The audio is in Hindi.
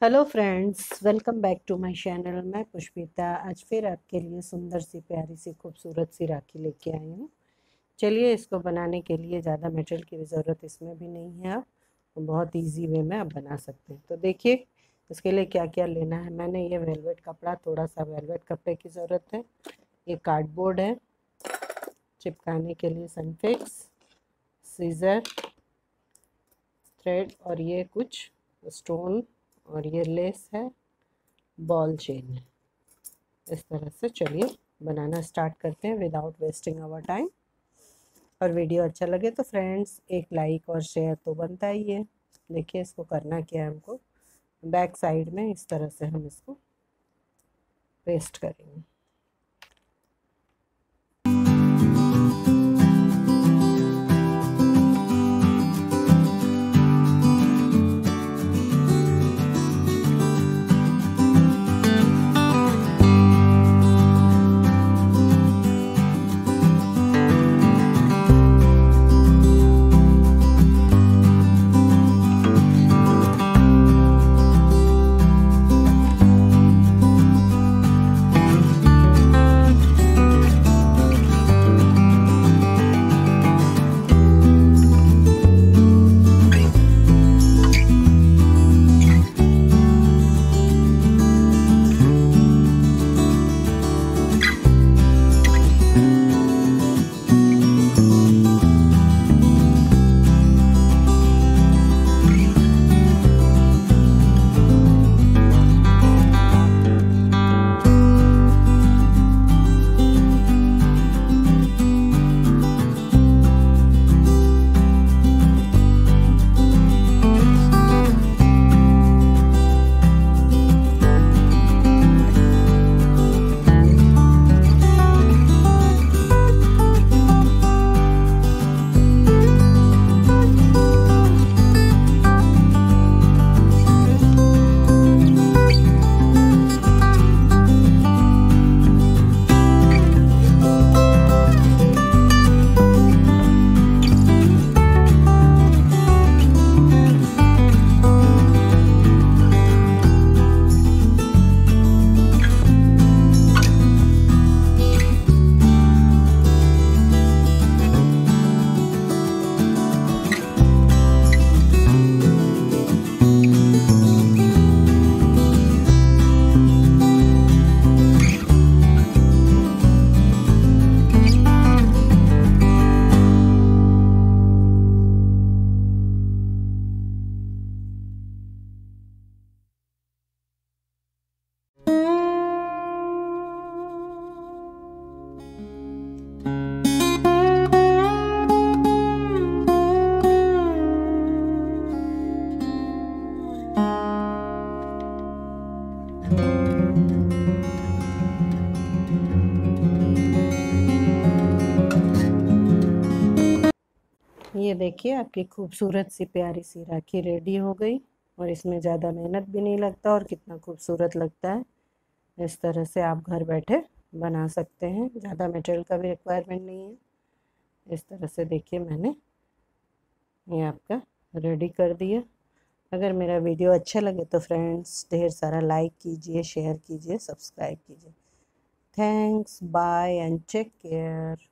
Hello friends, welcome back to my channel. मैं पुष्पिता आज फिर आपके लिए सुंदर सी प्यारी सी खूबसूरत सी राखी लेके आई हूँ। चलिए, इसको बनाने के लिए ज़्यादा मटेरियल की ज़रूरत इसमें भी नहीं है। आप बहुत इजी वे में आप बना सकते हैं। तो देखिए इसके लिए क्या क्या लेना है। मैंने ये वेलवेट कपड़ा, थोड़ा सा वेलवेट कपड़े की ज़रूरत है। ये कार्डबोर्ड है, चिपकाने के लिए सनफिक्स, सीज़र, थ्रेड और ये कुछ स्टोन और ये लेस है, बॉल चेन है। इस तरह से चलिए बनाना स्टार्ट करते हैं विदाउट वेस्टिंग आवर टाइम। और वीडियो अच्छा लगे तो फ्रेंड्स एक लाइक और शेयर तो बनता ही है। देखिए इसको करना क्या है, हमको बैक साइड में इस तरह से हम इसको पेस्ट करेंगे। ये देखिए आपकी खूबसूरत सी प्यारी सी राखी रेडी हो गई। और इसमें ज़्यादा मेहनत भी नहीं लगता और कितना खूबसूरत लगता है। इस तरह से आप घर बैठे बना सकते हैं, ज़्यादा मटेरियल का भी रिक्वायरमेंट नहीं है। इस तरह से देखिए मैंने ये आपका रेडी कर दिया। अगर मेरा वीडियो अच्छा लगे तो फ्रेंड्स ढेर सारा लाइक कीजिए, शेयर कीजिए, सब्सक्राइब कीजिए। Thanks, bye and take care.